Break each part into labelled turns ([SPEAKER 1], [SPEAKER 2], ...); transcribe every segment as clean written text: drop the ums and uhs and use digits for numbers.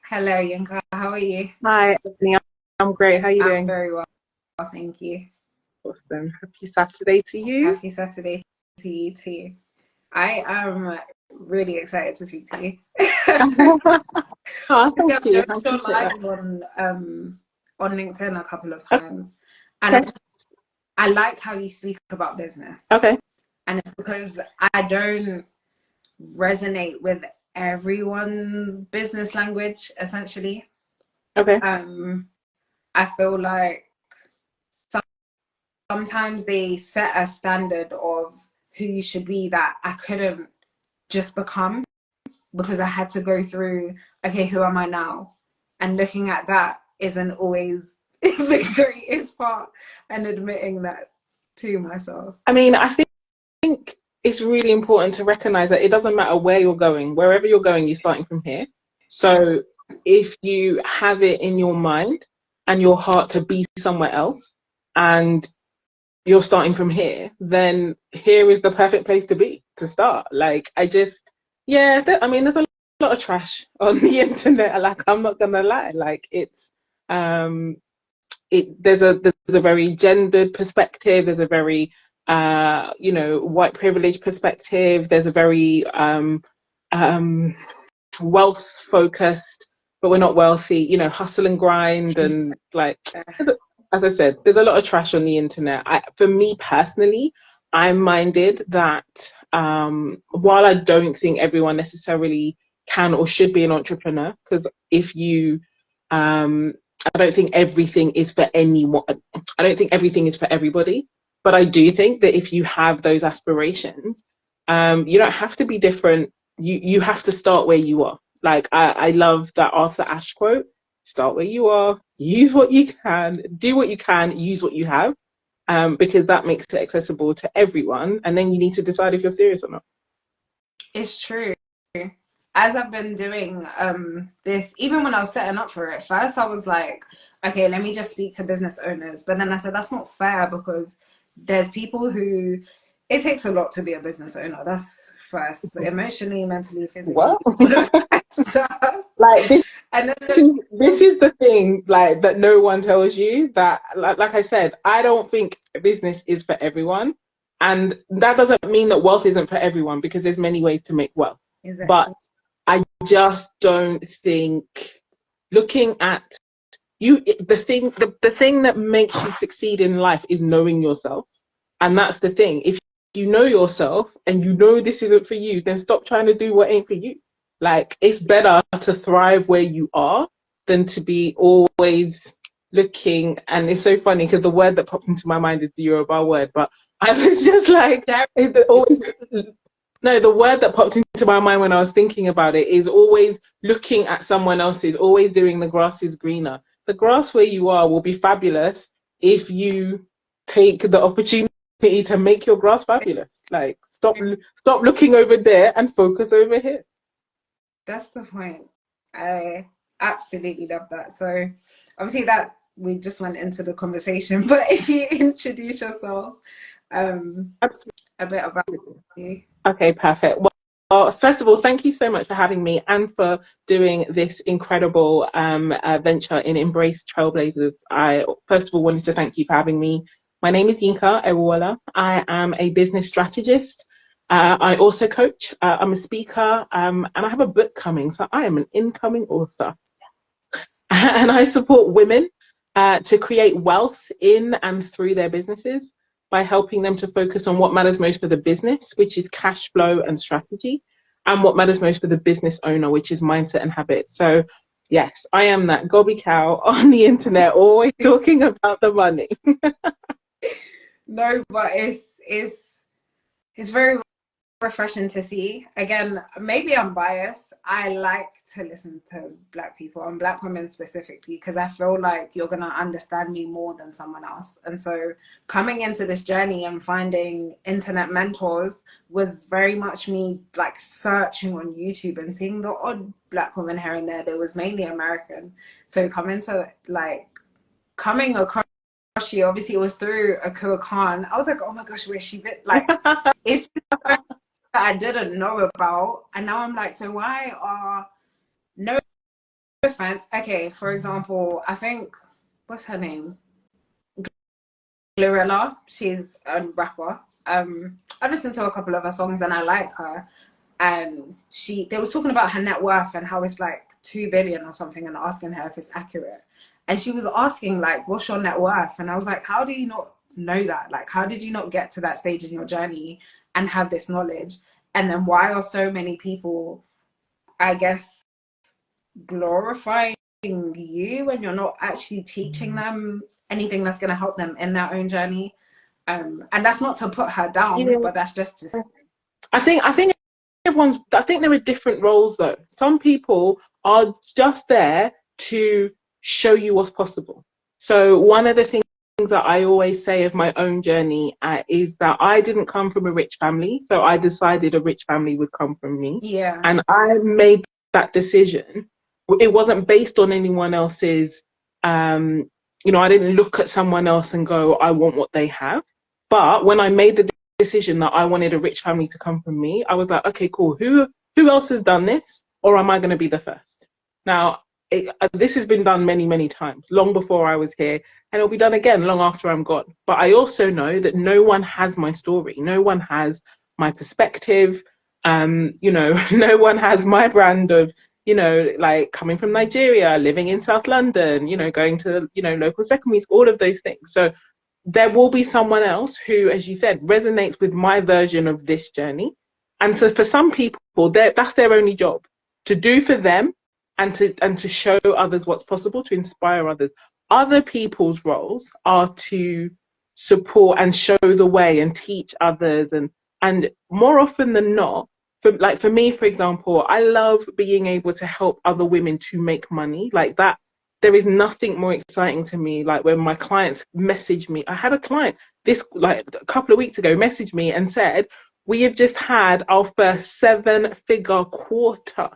[SPEAKER 1] Hello, Yinka. How are you?
[SPEAKER 2] Hi, Anthony. I'm great. How you
[SPEAKER 1] I'm
[SPEAKER 2] doing?
[SPEAKER 1] very well, thank you.
[SPEAKER 2] Awesome. Happy Saturday to you.
[SPEAKER 1] Happy Saturday to you too. I am really excited to speak to you.
[SPEAKER 2] Oh,
[SPEAKER 1] Obviously,
[SPEAKER 2] thank
[SPEAKER 1] I've
[SPEAKER 2] you.
[SPEAKER 1] joined
[SPEAKER 2] I
[SPEAKER 1] your
[SPEAKER 2] appreciate that.
[SPEAKER 1] lives on LinkedIn a couple of times, and
[SPEAKER 2] Okay.
[SPEAKER 1] I like how you speak about business,
[SPEAKER 2] Okay.
[SPEAKER 1] and it's because I don't resonate with everyone's business language. Essentially,
[SPEAKER 2] Okay.
[SPEAKER 1] um, I feel like sometimes they set a standard of who you should be that I couldn't just become because I had to go through, okay, who am I now? And looking at that isn't always the greatest part, and admitting that to myself.
[SPEAKER 2] I think it's really important to recognize that it doesn't matter where you're going. Wherever you're going, you're starting from here. So if you have it in your mind and your heart to be somewhere else, and you're starting from here, then here is the perfect place to be to start. Like, yeah, there's a lot of trash on the internet. Like, I'm not gonna lie. Like, um, there's a very gendered perspective. There's a very, white privilege perspective. There's a very um, wealth focused, but we're not wealthy. Hustle and grind, and like, as I said, there's a lot of trash on the internet. For me personally, I'm minded that while I don't think everyone necessarily can or should be an entrepreneur, because if you, I don't think everything is for anyone. I don't think everything is for everybody. But I do think that if you have those aspirations, you don't have to be different. You have to start where you are. Like, I love that Arthur Ashe quote: start where you are, use what you can, do what you can, use what you have, because that makes it accessible to everyone. And then you need to decide if you're serious or not.
[SPEAKER 1] It's true. As I've been doing this, even when I was setting up for it, first I was like, okay, let me just speak to business owners. But then I said, that's not fair because there's people who it takes a lot to be a business owner. That's first, emotionally, mentally, physically,
[SPEAKER 2] Well,
[SPEAKER 1] all of that stuff.
[SPEAKER 2] like this
[SPEAKER 1] And then
[SPEAKER 2] this is this is the thing, like, that no one tells you, that, like I said, I don't think business is for everyone, and that doesn't mean that wealth isn't for everyone, because there's many ways to make wealth. But
[SPEAKER 1] exactly.
[SPEAKER 2] I just don't think, looking at you, the thing that makes you succeed in life is knowing yourself. And that's the thing. If you know yourself and you know this isn't for you, then stop trying to do what ain't for you. Like, it's better to thrive where you are than to be always looking. And it's so funny because the word that popped into my mind is the Yoruba word, but I was just like, always, no, the word that popped into my mind when I was thinking about it is always looking at someone else's, always doing the grass is greener. The grass where you are will be fabulous if you take the opportunity to make your grass fabulous. Like, stop looking over there and focus over here.
[SPEAKER 1] That's the point. I absolutely love that. So obviously that we just went into the conversation, but if you introduce yourself, um,
[SPEAKER 2] Absolutely.
[SPEAKER 1] a bit about you.
[SPEAKER 2] Okay, perfect. Well, first of all, thank you so much for having me and for doing this incredible venture in Embrace Trailblazers. I first of all wanted to thank you for having me. My name is Yinka Ewuola. I am a business strategist. I also coach. I'm a speaker, and I have a book coming. So I am an incoming author, and I support women to create wealth in and through their businesses by helping them to focus on what matters most for the business, which is cash flow and strategy, and what matters most for the business owner, which is mindset and habit. So, yes, I am that gobby cow on the internet, always talking about the money.
[SPEAKER 1] No, but it's very refreshing to see. Again, maybe I'm biased. I like to listen to black people and black women specifically because I feel like you're gonna understand me more than someone else. And so coming into this journey and finding internet mentors was very much me like searching on YouTube and seeing the odd black woman here and there. There was mainly American. So coming across you, obviously it was through Akua Khan. I was like, oh my gosh, where's she been? Like, it's that I didn't know about. And now I'm like, so why are no offense. Okay, for example, I think, what's her name? Glorilla. She's a rapper. I've listened to a couple of her songs and I like her. And they was talking about her net worth and how it's like 2 billion or something, and asking her if it's accurate. And she was asking like, what's your net worth? And I was like, how do you not know that? Like, how did you not get to that stage in your journey and have this knowledge? And then why are so many people, I guess, glorifying you when you're not actually teaching them anything that's going to help them in their own journey? And that's not to put her down,
[SPEAKER 2] Yeah.
[SPEAKER 1] but that's just to...
[SPEAKER 2] I think I think there are different roles though. Some people are just there to show you what's possible. So one of the things that I always say of my own journey is that I didn't come from a rich family, so I decided a rich family would come from me.
[SPEAKER 1] Yeah.
[SPEAKER 2] And I made that decision. It wasn't based on anyone else's, you know, I didn't look at someone else and go, I want what they have. But when I made the decision that I wanted a rich family to come from me, I was like, okay, cool. Who else has done this? Or am I going to be the first? Now, this has been done many, many times, long before I was here, and it'll be done again long after I'm gone. But I also know that no one has my story. No one has my perspective. You know, no one has my brand of, you know, like coming from Nigeria, living in South London, you know, going to, you know, local secondary school, all of those things. So there will be someone else who, as you said, resonates with my version of this journey. And so for some people, that's their only job, to do for them and to show others what's possible, to inspire others. Other people's roles are to support and show the way and teach others. And more often than not, for me, for example, I love being able to help other women to make money like that. There is nothing more exciting to me, like when my clients message me. I had a client like a couple of weeks ago message me and said, we have just had our first 7-figure quarter,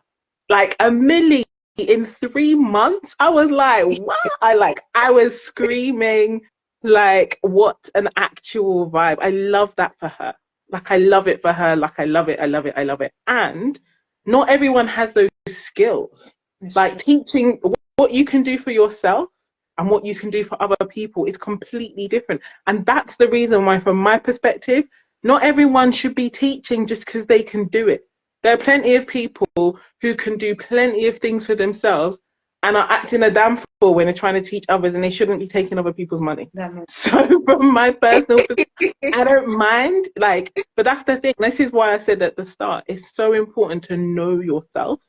[SPEAKER 2] like $1 million in 3 months. I was like, what? I was screaming, like, what an actual vibe. I love that for her. Like, I love it for her. Like, I love it. I love it. I love it. And not everyone has those skills. Like teaching what you can do for yourself and what you can do for other people is completely different. And that's the reason why, from my perspective, not everyone should be teaching just because they can do it. There are plenty of people who can do plenty of things for themselves and are acting a damn fool when they're trying to teach others, and they shouldn't be taking other people's money. So from my personal perspective, I don't mind, like, but that's the thing. This is why I said at the start, it's so important to know yourself.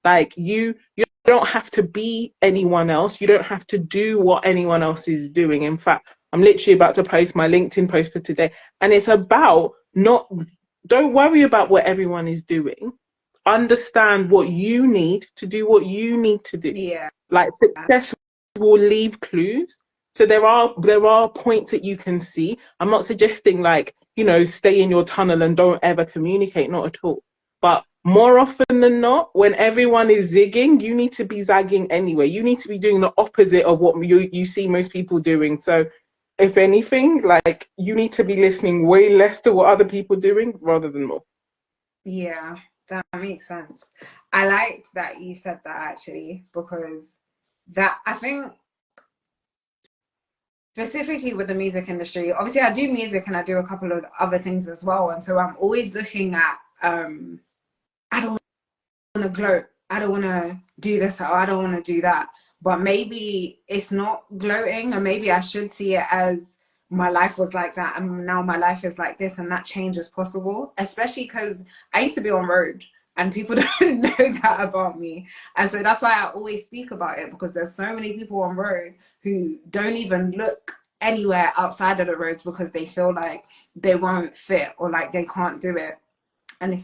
[SPEAKER 2] Like, you don't have to be anyone else. You don't have to do what anyone else is doing. In fact, I'm literally about to post my LinkedIn post for today, and it's about don't worry about what everyone is doing. Understand what you need to do, what you need to do.
[SPEAKER 1] Yeah.
[SPEAKER 2] Like, success will leave clues. So there are points that you can see. I'm not suggesting, like, you know, stay in your tunnel and don't ever communicate, not at all. But more often than not, when everyone is zigging, you need to be zagging anyway. You need to be doing the opposite of what you see most people doing. So if anything, like, you need to be listening way less to what other people are doing rather than more.
[SPEAKER 1] Yeah, that makes sense. I like that you said that, actually, because that, I think, specifically with the music industry, obviously I do music and I do a couple of other things as well. And so I'm always looking at, I don't want to gloat. I don't want to do this, or I don't want to do that. But maybe it's not gloating, or maybe I should see it as my life was like that and now my life is like this, and that change is possible. Especially because I used to be on road and people don't know that about me. And so that's why I always speak about it, because there's so many people on road who don't even look anywhere outside of the roads because they feel like they won't fit or like they can't do it. And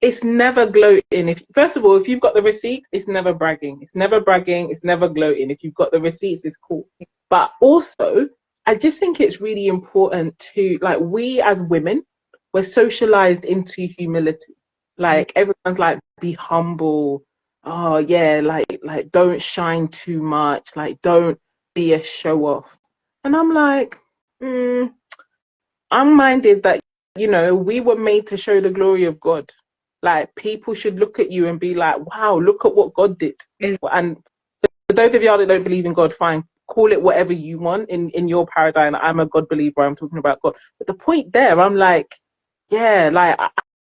[SPEAKER 2] it's never gloating. First of all, if you've got the receipts, it's never bragging. It's never bragging. It's never gloating. If you've got the receipts, it's cool. But also, I just think it's really important to, like, we as women, we're socialized into humility. Like, everyone's like, be humble. Oh yeah, like don't shine too much. Like, don't be a show off. And I'm like, I'm minded that, you know, we were made to show the glory of God. Like, people should look at you and be like, wow, look at what God did.
[SPEAKER 1] Is-
[SPEAKER 2] And for those of y'all that don't believe in God, fine, call it whatever you want in your paradigm. I'm a God believer, I'm talking about God. But the point there, I'm like, yeah, like,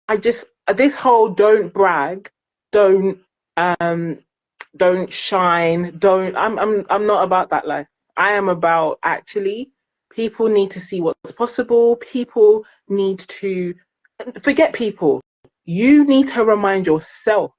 [SPEAKER 2] I just, this whole don't brag, don't um don't shine, don't, I'm not about that life. I am about, actually, people need to see what's possible. People need to forget people. You need to remind yourself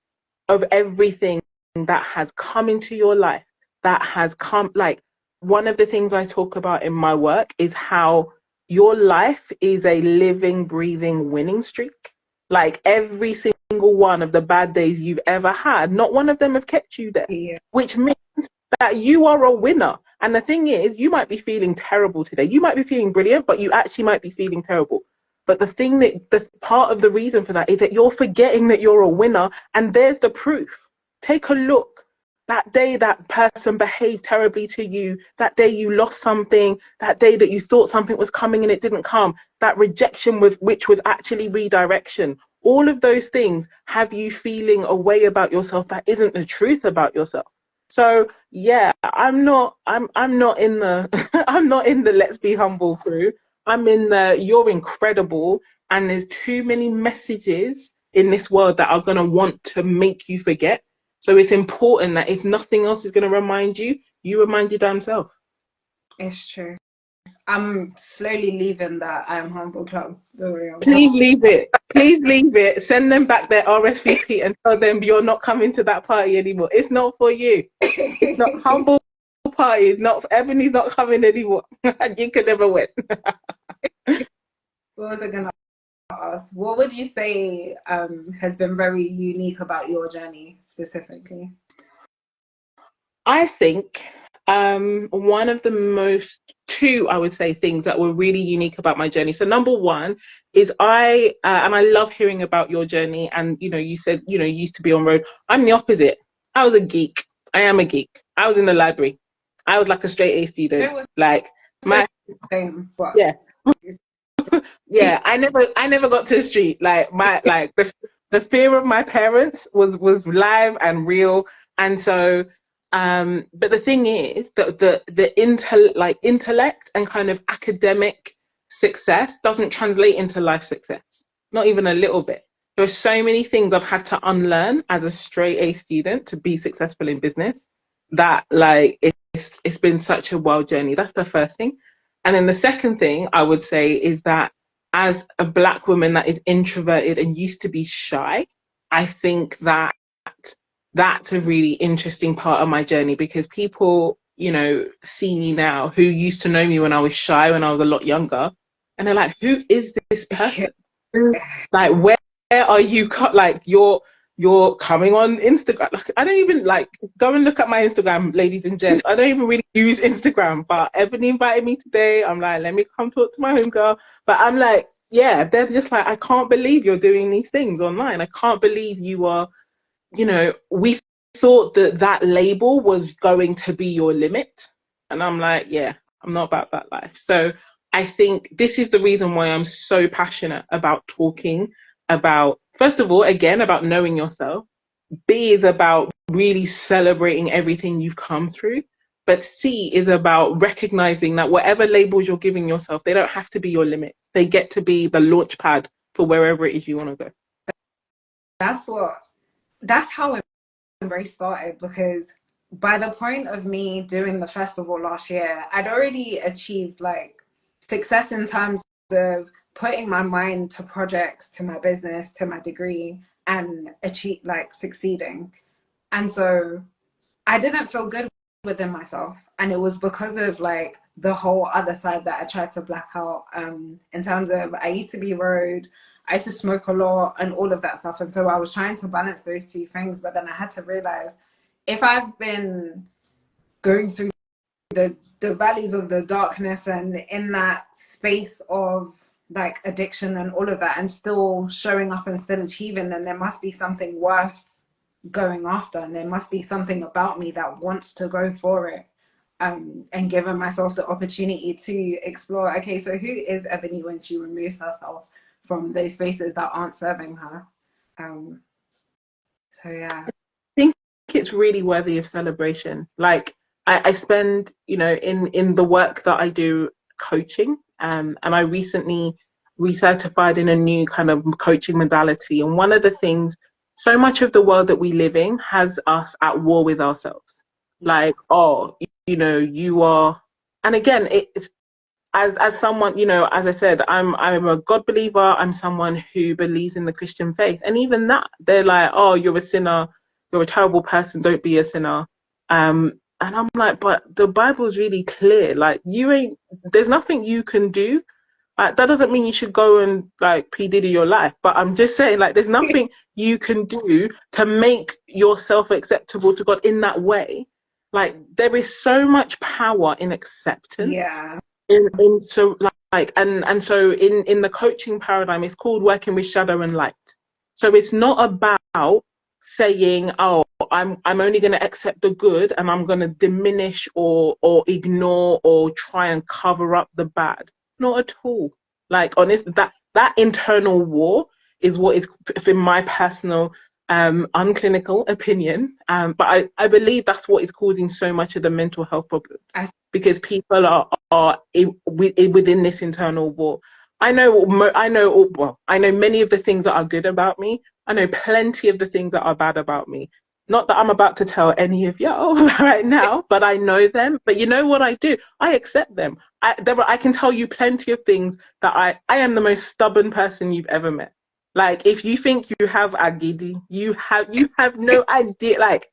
[SPEAKER 2] of everything that has come into your life, that has come. Like, one of the things I talk about in my work is how your life is a living, breathing winning streak. Like, every single one of the bad days you've ever had, not one of them have kept you there,
[SPEAKER 1] yeah.
[SPEAKER 2] which means that you are a winner. And the thing is, you might be feeling terrible today. You might be feeling brilliant, but you actually might be feeling terrible. But the thing that, the part of the reason for that is that you're forgetting that you're a winner. And there's the proof. Take a look. That day that person behaved terribly to you, that day you lost something, that day that you thought something was coming and it didn't come, that rejection with which was actually redirection. All of those things have you feeling a way about yourself that isn't the truth about yourself. So yeah, I'm not in the I'm not in the let's be humble crew. I'm in the you're incredible, and there's too many messages in this world that are gonna want to make you forget. So it's important that if nothing else is gonna remind you, you remind your damn self.
[SPEAKER 1] It's true. I'm slowly leaving that I'm humble club. The real.
[SPEAKER 2] Please leave it. Please leave it. Send them back their RSVP and tell them you're not coming to that party anymore. It's not for you. It's not humble party. It's not, Ebony's not coming anymore. You could never win.
[SPEAKER 1] What was I gonna ask? What would you say has been very unique about your journey specifically?
[SPEAKER 2] I think one of the most two, I would say, things that were really unique about my journey. So number one is and I love hearing about your journey. And you said you used to be on road. I'm the opposite. I was a geek. I am a geek. I was in the library. I was like a straight A student.
[SPEAKER 1] It was
[SPEAKER 2] Like
[SPEAKER 1] so
[SPEAKER 2] my
[SPEAKER 1] same, but
[SPEAKER 2] yeah. Yeah, I never got to the street. Like the fear of my parents was live and real. And so but the thing is that the intellect and kind of academic success doesn't translate into life success. Not even a little bit. There are so many things I've had to unlearn as a straight A student to be successful in business, that like it's been such a wild journey. That's the first thing. And then the second thing I would say is that as a Black woman that is introverted and used to be shy, I think that that's a really interesting part of my journey, because people, see me now who used to know me when I was shy, when I was a lot younger, and they're like, who is this person? Like, where are you? Like, you're coming on Instagram. Like, I don't even like go and look at my Instagram, ladies and gents. I don't even really use Instagram, but Ebony invited me today. I'm like, let me come talk to my homegirl. But I'm like, yeah, they're just like, I can't believe you're doing these things online. I can't believe you are, we thought that label was going to be your limit. And I'm like, yeah, I'm not about that life. So I think this is the reason why I'm so passionate about talking about, first of all, again, about knowing yourself. B is about really celebrating everything you've come through. But C is about recognizing that whatever labels you're giving yourself, they don't have to be your limits. They get to be the launch pad for wherever it is you want to go.
[SPEAKER 1] That's how Embrace started, because by the point of me doing the festival last year, I'd already achieved like success in terms of putting my mind to projects, to my business, to my degree, and achieve like succeeding. And so I didn't feel good within myself. And it was because of like the whole other side that I tried to black out, in terms of I used to be road, I used to smoke a lot and all of that stuff. And so I was trying to balance those two things. But then I had to realize, if I've been going through the valleys of the darkness and in that space of like addiction and all of that, and still showing up and still achieving, then there must be something worth going after, and there must be something about me that wants to go for it. And giving myself the opportunity to explore, okay, so who is Ebony when she removes herself from those spaces that aren't serving her? Um, so yeah.
[SPEAKER 2] I think it's really worthy of celebration. Like I spend, you know, in the work that I do coaching, and I recently recertified in a new kind of coaching modality. And one of the things, so much of the world that we live in has us at war with ourselves. Like, oh, you know, you are, and again, it's as someone, you know, as I said, I'm a God believer. I'm someone who believes in the Christian faith, and even that, they're like, oh, you're a sinner, you're a terrible person, don't be a sinner. And I'm like, but the Bible's really clear. Like, you ain't, there's nothing you can do. That doesn't mean you should go and like P Diddy your life, but I'm just saying, like, there's nothing you can do to make yourself acceptable to God in that way. Like, there is so much power in acceptance.
[SPEAKER 1] Yeah.
[SPEAKER 2] In so like and so in the coaching paradigm, it's called working with shadow and light. So it's not about saying, oh, I'm only going to accept the good and I'm going to diminish or ignore or try and cover up the bad. Not at all. Like, honest, that internal war is what is, in my personal unclinical opinion, but I believe that's what is causing so much of the mental health problems, because people are within this internal war. I know many of the things that are good about me. I know plenty of the things that are bad about me. Not that I'm about to tell any of y'all right now, but I know them. But you know what I do? I accept them. I can tell you plenty of things that I am the most stubborn person you've ever met. Like, if you think you have agidi, you have no idea. Like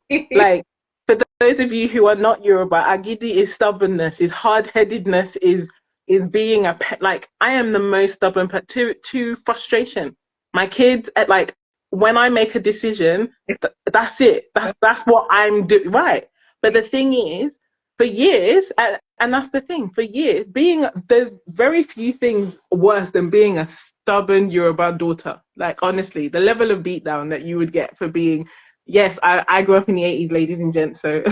[SPEAKER 2] for those of you who are not Yoruba, agidi is stubbornness, is hard-headedness, is being a pet. Like, I am the most stubborn pet to frustration. My kids, like, when I make a decision, that's it. That's what I'm doing, right? But the thing is, for years, and that's the thing, for years, there's very few things worse than being a stubborn Yoruba daughter. Like, honestly, the level of beatdown that you would get for being, yes, I grew up in the 80s, ladies and gents, so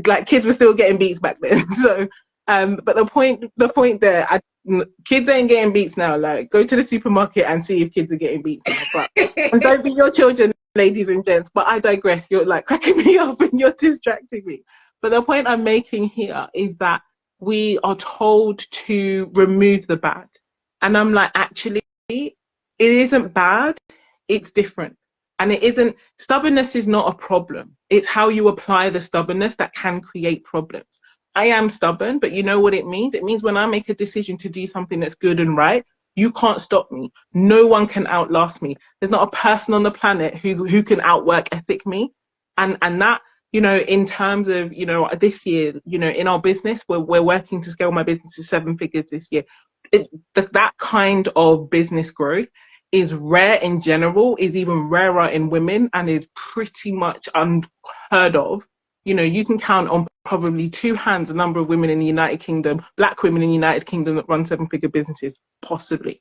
[SPEAKER 2] like, kids were still getting beats back then. So, but the point there, kids ain't getting beats now. Like, go to the supermarket and see if kids are getting beats now. But and don't be your children, ladies and gents. But I digress. You're like cracking me up and you're distracting me. But the point I'm making here is that we are told to remove the bad. And I'm like, actually, it isn't bad. It's different. And it isn't, stubbornness is not a problem. It's how you apply the stubbornness that can create problems. I am stubborn, but you know what it means? It means when I make a decision to do something that's good and right, you can't stop me. No one can outlast me. There's not a person on the planet who can outwork ethic me. And that, you know, in terms of, you know, this year, you know, in our business, we're working to scale my business to 7 figures this year. That kind of business growth is rare in general, is even rarer in women, and is pretty much unheard of. You know, you can count on probably 2 hands the number of women in the United Kingdom, Black women in the United Kingdom, that run 7-figure businesses, possibly.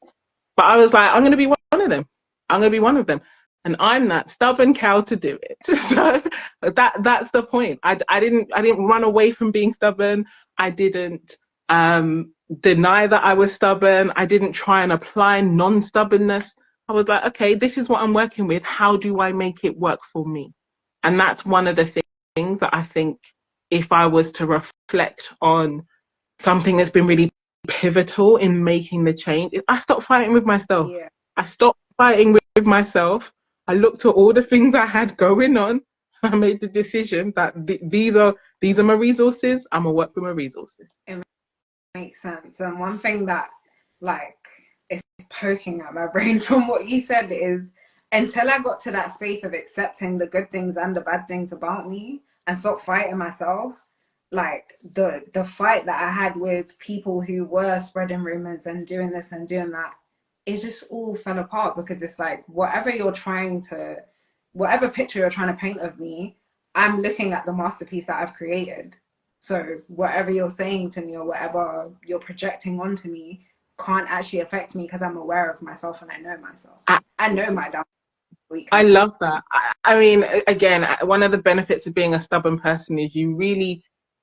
[SPEAKER 2] But I was like, I'm going to be one of them. I'm going to be one of them. And I'm that stubborn cow to do it. So that's the point. I didn't run away from being stubborn. I didn't deny that I was stubborn. I didn't try and apply non-stubbornness. I was like, okay, this is what I'm working with. How do I make it work for me? And that's one of the things that I think, if I was to reflect on something that's been really pivotal in making the change, I stopped fighting with myself.
[SPEAKER 1] Yeah.
[SPEAKER 2] I stopped fighting with myself. I looked at all the things I had going on. I made the decision that these are my resources. I'm gonna work with my resources.
[SPEAKER 1] It makes sense. And one thing that, like, is poking at my brain from what you said is, until I got to that space of accepting the good things and the bad things about me and stop fighting myself, like the fight that I had with people who were spreading rumors and doing this and doing that, it just all fell apart, because it's like, whatever picture you're trying to paint of me, I'm looking at the masterpiece that I've created. So whatever you're saying to me or whatever you're projecting onto me can't actually affect me, because I'm aware of myself and I know myself. I know my down weakness.
[SPEAKER 2] I love that. I mean, again, one of the benefits of being a stubborn person is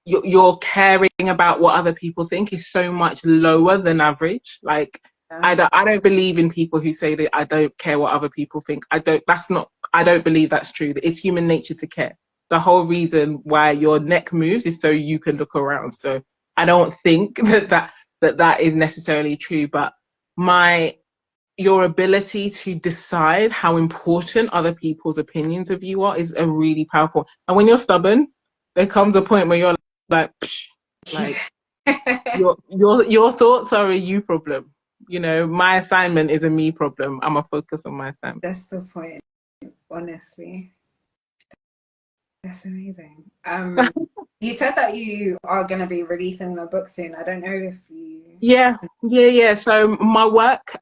[SPEAKER 2] your caring about what other people think is so much lower than average. Like, I don't believe in people who say that I don't care what other people think. I don't believe that's true. It's human nature to care. The whole reason why your neck moves is so you can look around. So I don't think that is necessarily true. But your ability to decide how important other people's opinions of you are is a really powerful. And when you're stubborn, there comes a point where you're like, psh, like your thoughts are a you problem. You know, my assignment is a me problem. I'm a focus on my assignment.
[SPEAKER 1] That's the point, honestly. That's amazing. You said that you are going to be releasing a book soon. I don't know if you...
[SPEAKER 2] Yeah. So my work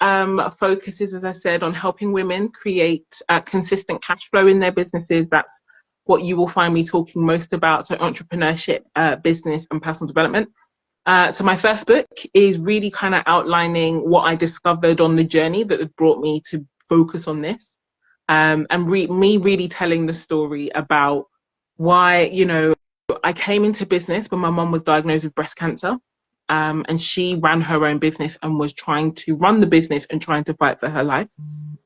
[SPEAKER 2] focuses, as I said, on helping women create consistent cash flow in their businesses. That's what you will find me talking most about. So entrepreneurship, business, and personal development. So my first book is really kind of outlining what I discovered on the journey that had brought me to focus on this, and me really telling the story about why, you know, I came into business when my mum was diagnosed with breast cancer, and she ran her own business and was trying to run the business and trying to fight for her life.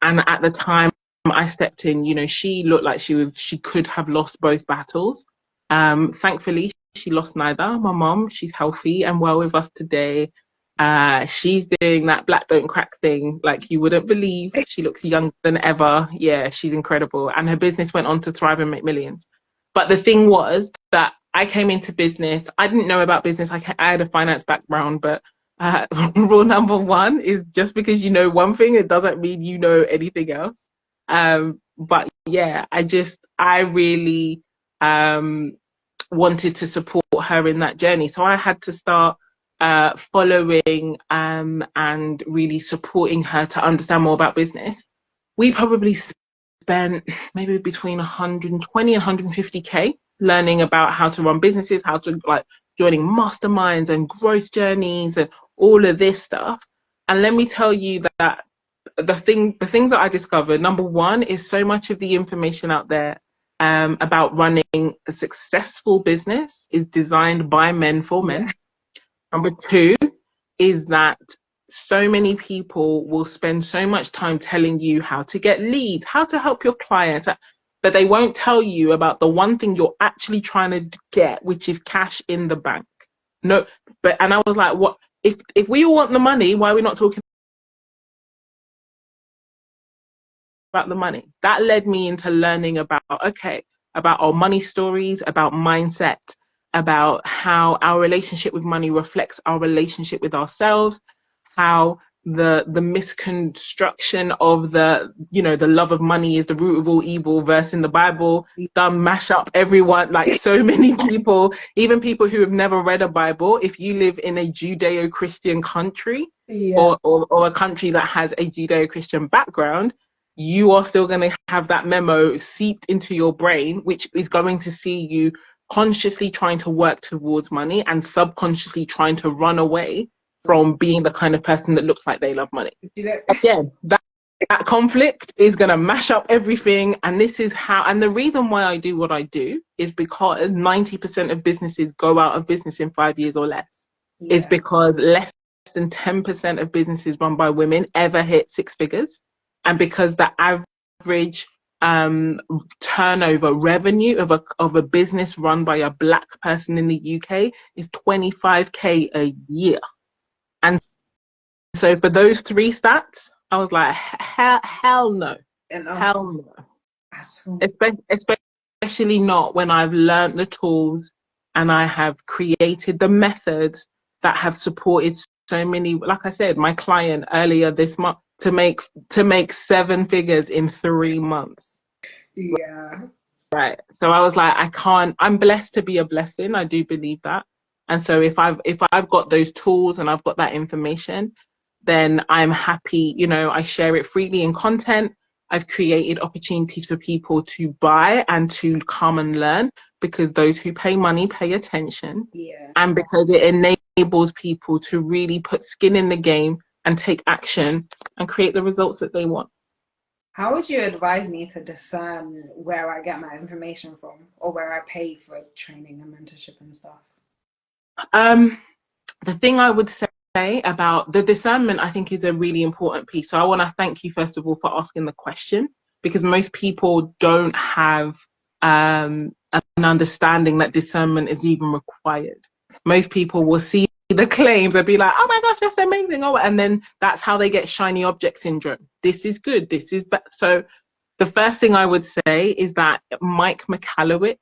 [SPEAKER 2] And at the time I stepped in, you know, she looked like she could have lost both battles. Thankfully, she lost neither. My mom, she's healthy and well with us today. She's doing that black don't crack thing like you wouldn't believe. She looks younger than ever. Yeah, she's incredible. And her business went on to thrive and make millions. But the thing was that I came into business. I didn't know about business. I had a finance background, but rule number one is just because you know one thing, it doesn't mean you know anything else. But yeah, I really wanted to support her in that journey. So I had to start following and really supporting her to understand more about business. We probably spent maybe between 120 and 150K learning about how to run businesses, how to like joining masterminds and growth journeys and all of this stuff. And let me tell you that the things that I discovered, number one, is so much of the information out there about running a successful business is designed by men for men. Number two is that so many people will spend so much time telling you how to get leads, how to help your clients, but they won't tell you about the one thing you're actually trying to get, which is cash in the bank. No, and I was like, what if we all want the money, why are we not talking about the money? That led me into learning about our money stories, about mindset, about how our relationship with money reflects our relationship with ourselves, how the misconstruction of the love of money is the root of all evil verse in the Bible done mash up everyone, like so many people, even people who have never read a Bible. If you live in a Judeo-Christian country or a country that has a Judeo-Christian background, you are still going to have that memo seeped into your brain, which is going to see you consciously trying to work towards money and subconsciously trying to run away from being the kind of person that looks like they love money. Again, that conflict is going to mash up everything. And this is how, and the reason why I do what I do is because 90% of businesses go out of business in 5 years or less. It's because less than 10% of businesses run by women ever hit six figures. And because the average turnover revenue of a business run by a Black person in the UK is 25K a year. And so for those three stats, I was like, hell no. Hell no. Especially not when I've learned the tools and I have created the methods that have supported so many, like I said, my client earlier this month to make seven figures in 3 months.
[SPEAKER 1] Yeah.
[SPEAKER 2] Right. So I was like, I'm blessed to be a blessing. I do believe that. And so if I've got those tools and I've got that information, then I'm happy, I share it freely in content. I've created opportunities for people to buy and to come and learn, because those who pay money pay attention. And because it enables people to really put skin in the game and take action and create the results that they want.
[SPEAKER 1] How would you advise me to discern where I get my information from, or where I pay for training and mentorship and stuff?
[SPEAKER 2] The thing I would say say about the discernment, I think, is a really important piece. So I want to thank you, first of all, for asking the question, because most people don't have an understanding that discernment is even required. Most people will see the claims and be like, oh my gosh, that's amazing. Oh, and then that's how they get shiny object syndrome. This is good. This is bad. So the first thing I would say is that Mike Michalowicz,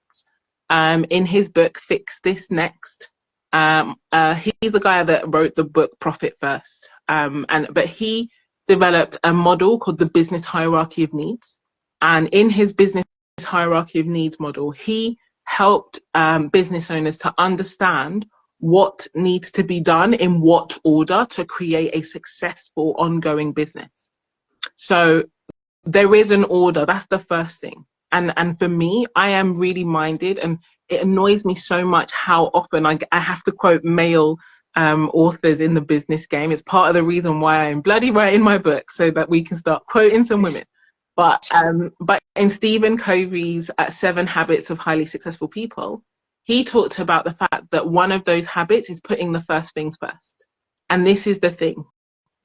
[SPEAKER 2] in his book, Fix This Next, he's the guy that wrote the book Profit First. But he developed a model called the business hierarchy of needs. And in his business hierarchy of needs model, he helped business owners to understand what needs to be done in what order to create a successful ongoing business. So there is an order. That's the first thing. And for me, I am really minded, and it annoys me so much how often I have to quote male authors in the business game. It's part of the reason why I'm bloody writing my book, so that we can start quoting some women. But in Stephen Covey's 7 Habits of Highly Successful People, he talked about the fact that one of those habits is putting the first things first. And this is the thing,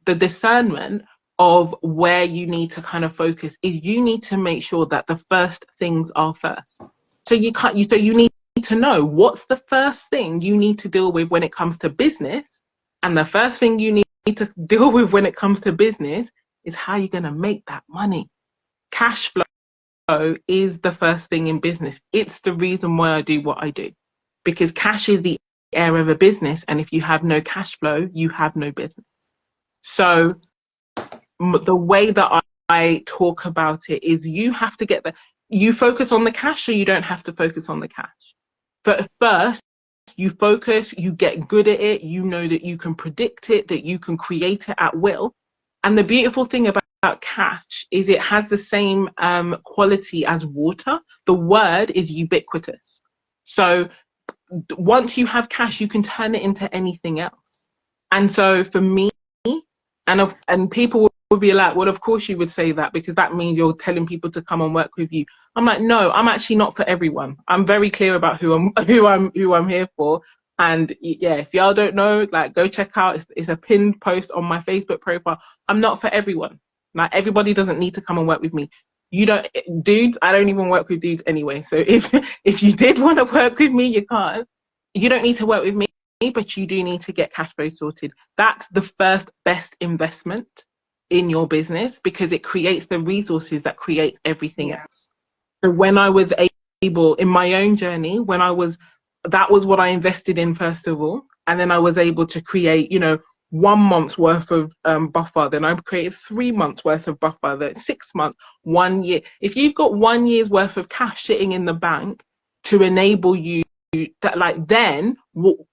[SPEAKER 2] the discernment of where you need to kind of focus is you need to make sure that the first things are first. So you need to know what's the first thing you need to deal with when it comes to business. And the first thing you need to deal with when it comes to business is how you're going to make that money. Cash flow is the first thing in business. It's the reason why I do what I do, because cash is the air of a business. And if you have no cash flow, you have no business. So the way that I talk about it is you have to you focus on the cash, so you don't have to focus on the cash. But first, you focus, you get good at it, you know that you can predict it, that you can create it at will. And the beautiful thing about cash is it has the same quality as water. The word is ubiquitous. So once you have cash, you can turn it into anything else. And so for me, and people will be like, well, of course you would say that, because that means you're telling people to come and work with you. I'm like, no, I'm actually not for everyone. I'm very clear about who I'm here for. And yeah, if y'all don't know, like, go check out, it's a pinned post on my Facebook profile. I'm not for everyone. Like, everybody doesn't need to come and work with me. Dudes, I don't even work with dudes anyway. So if you did want to work with me, you can't. You don't need to work with me, but you do need to get cash flow sorted. That's the first best investment in your business, because it creates the resources that creates everything else. So when I was able, in my own journey, that was what I invested in first of all. And then I was able to create, 1 month's worth of buffer. Then I created 3 months worth of buffer, then 6 months, 1 year. If you've got 1 year's worth of cash sitting in the bank to enable you that, like, then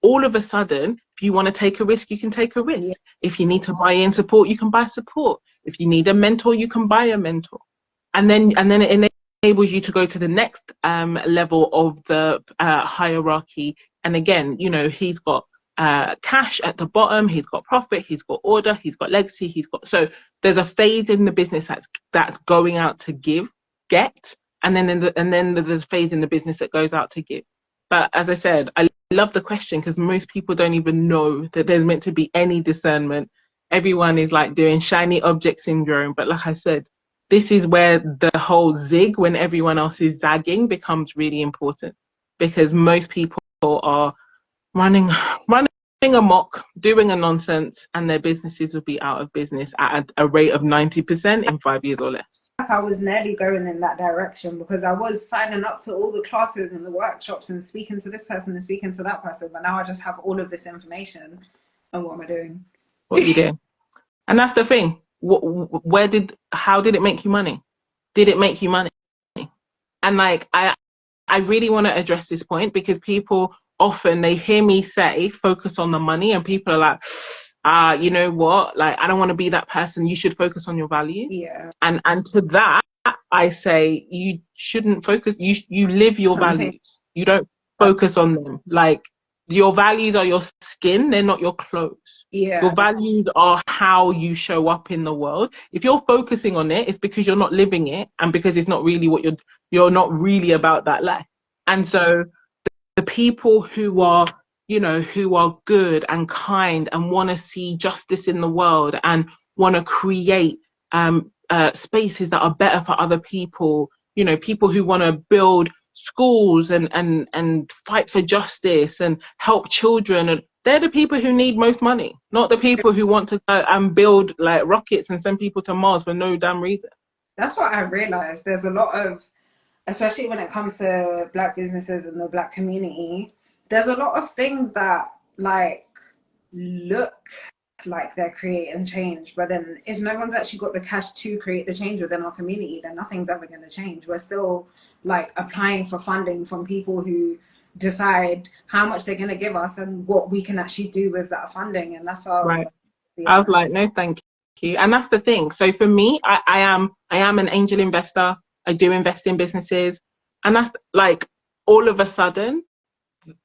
[SPEAKER 2] all of a sudden, if you want to take a risk, you can take a risk. Yeah. If you need to buy in support, you can buy support. If you need a mentor, you can buy a mentor. And then it enables you to go to the next level of the hierarchy. And again, he's got cash at the bottom, he's got profit, he's got order, he's got legacy, so there's a phase in the business that's going out to get, and then there's a phase in the business that goes out to give. But as I said, I love the question, because most people don't even know that there's meant to be any discernment. Everyone is like doing shiny object syndrome. But like I said, this is where the whole zig when everyone else is zagging becomes really important, because most people are running amok, doing a nonsense, and their businesses will be out of business at a rate of 90% in 5 years or less.
[SPEAKER 1] I was nearly going in that direction, because I was signing up to all the classes and the workshops and speaking to this person and speaking to that person, but now I just have all of this information, and what am I doing?
[SPEAKER 2] What are you doing? And that's the thing. How did it make you money? Did it make you money? And like, I really want to address this point, because people often, they hear me say focus on the money, and people are like, you know what, like, I don't want to be that person. You should focus on your values.
[SPEAKER 1] Yeah.
[SPEAKER 2] And to that I say, you shouldn't focus. You live your values. You don't focus on them. Like, your values are your skin, they're not your clothes.
[SPEAKER 1] Yeah.
[SPEAKER 2] Your values are how you show up in the world. If you're focusing on it, it's because you're not living it, and because it's not really what you're not really about that life. And so the people who are, you know, who are good and kind and want to see justice in the world and want to create spaces that are better for other people, you know, people who want to build schools and fight for justice and help children. And they're the people who need most money, not the people who want to go and build like rockets and send people to Mars for no damn reason.
[SPEAKER 1] That's what I realized. There's a lot of, especially when it comes to Black businesses and the Black community, there's a lot of things that like look like they're creating change, but then if no one's actually got the cash to create the change within our community, then nothing's ever going to change. We're still like applying for funding from people who decide how much they're going to give us and what we can actually do with that funding. And that's why I was
[SPEAKER 2] Right.
[SPEAKER 1] like, yeah.
[SPEAKER 2] I was like, no, thank you. And that's the thing. So for me, I am an angel investor. I do invest in businesses. And that's like all of a sudden,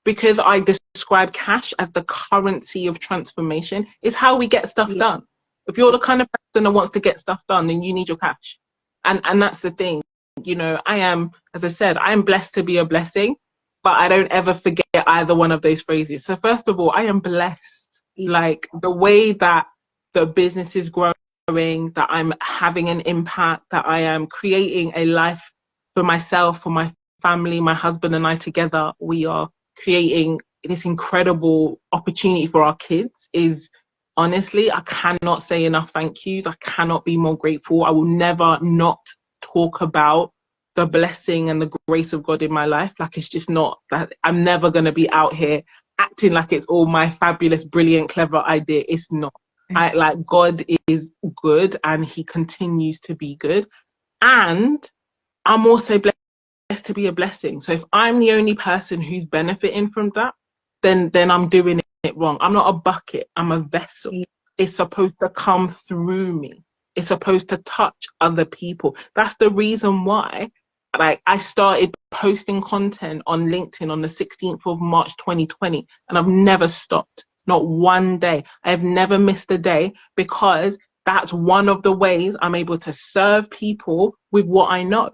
[SPEAKER 2] because I describe cash as the currency of transformation, is how we get stuff done. If you're the kind of person that wants to get stuff done, then you need your cash. And that's the thing. You know, I am, as I said, I am blessed to be a blessing, but I don't ever forget either one of those phrases. So first of all, I am blessed. Like the way that the business is growing, that I'm having an impact, that I am creating a life for myself, for my family, my husband and I together, we are creating this incredible opportunity for our kids, is honestly, I cannot say enough thank yous. I cannot be more grateful. I will never not talk about the blessing and the grace of God in my life. Like, it's just not that. I'm never going to be out here acting like it's all my fabulous, brilliant, clever idea. It's not. Like, God is good and he continues to be good. And I'm also blessed to be a blessing. So if I'm the only person who's benefiting from that, then I'm doing it wrong. I'm not a bucket, I'm a vessel. It's supposed to come through me. It's supposed to touch other people. That's the reason why, like, I started posting content on LinkedIn on the 16th of March 2020, and I've never stopped, not one day. I have never missed a day, because that's one of the ways I'm able to serve people with what I know.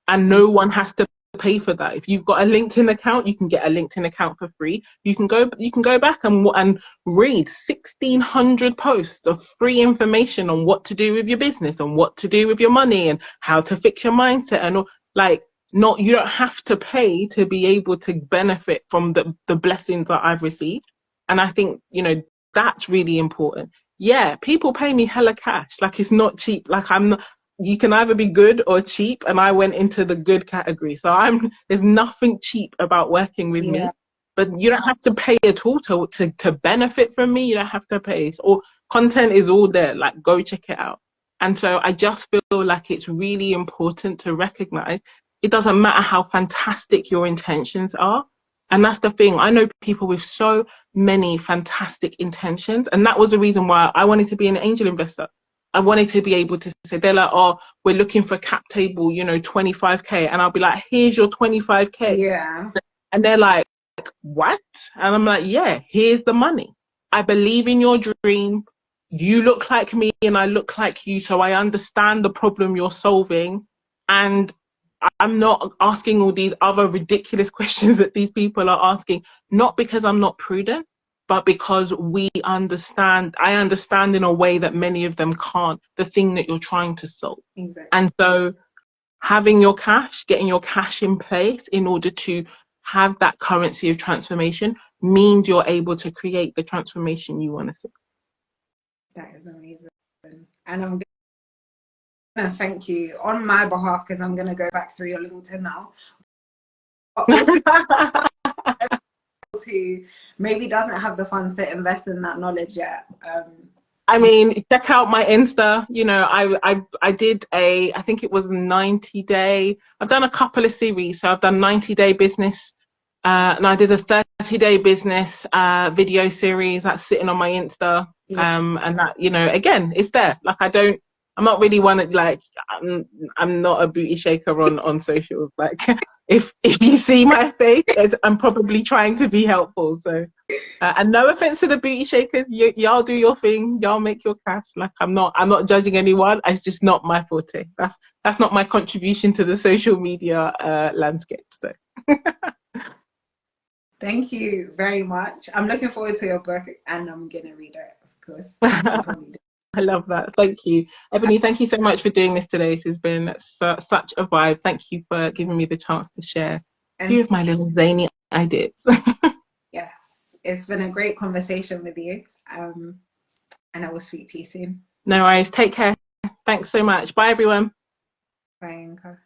[SPEAKER 2] And no one has to pay for that. If you've got a LinkedIn account, you can get a LinkedIn account for free. You can go back and read 1,600 posts of free information on what to do with your business and what to do with your money and how to fix your mindset and all. Like, not, you don't have to pay to be able to benefit from the blessings that I've received. And I think, you know, that's really important. Yeah, people pay me hella cash. Like, it's not cheap. Like, I'm not, you can either be good or cheap, and I went into the good category. So there's nothing cheap about working with me, but you don't have to pay at all to benefit from me. You don't have to pay. Or content is all there. Like, go check it out. And so I just feel like it's really important to recognize it doesn't matter how fantastic your intentions are. And that's the thing. I know people with so many fantastic intentions, and that was the reason why I wanted to be an angel investor. I wanted to be able to say, they're like, oh, we're looking for a cap table, you know, 25K. And I'll be like, here's your 25K.
[SPEAKER 1] Yeah.
[SPEAKER 2] And they're like, what? And I'm like, yeah, here's the money. I believe in your dream. You look like me and I look like you. So I understand the problem you're solving. And I'm not asking all these other ridiculous questions that these people are asking, not because I'm not prudent, but because I understand in a way that many of them can't, the thing that you're trying to solve.
[SPEAKER 1] Exactly.
[SPEAKER 2] And so having your cash, getting your cash in place in order to have that currency of transformation means you're able to create the transformation you want to see.
[SPEAKER 1] That is amazing. And I'm going to thank you on my behalf, because I'm going to go back through your LinkedIn now. Also, who maybe doesn't have the funds to invest in that knowledge yet.
[SPEAKER 2] I mean, check out my Insta. You know, I did I think it was 90-day. I've done a couple of series. So I've done 90-day business, and I did a 30-day business video series that's sitting on my Insta. And that, you know, again, it's there. Like, I'm not really one that, like, I'm not a booty shaker on socials. Like, if you see my face, I'm probably trying to be helpful. So, and no offense to the booty shakers, y'all do your thing, y'all make your cash. Like, I'm not judging anyone. It's just not my forte. That's not my contribution to the social media landscape. So.
[SPEAKER 1] Thank you very much. I'm looking forward to your book, and I'm gonna read it, of course. I probably do.
[SPEAKER 2] I love that. Thank you. Ebony, thank you so much for doing this today. This has been such a vibe. Thank you for giving me the chance to share a few
[SPEAKER 1] And
[SPEAKER 2] of my little zany ideas.
[SPEAKER 1] yes, it's been a great conversation with you. And I will speak to you soon.
[SPEAKER 2] No worries. Take care. Thanks so much. Bye, everyone.
[SPEAKER 1] Bye, Yinka.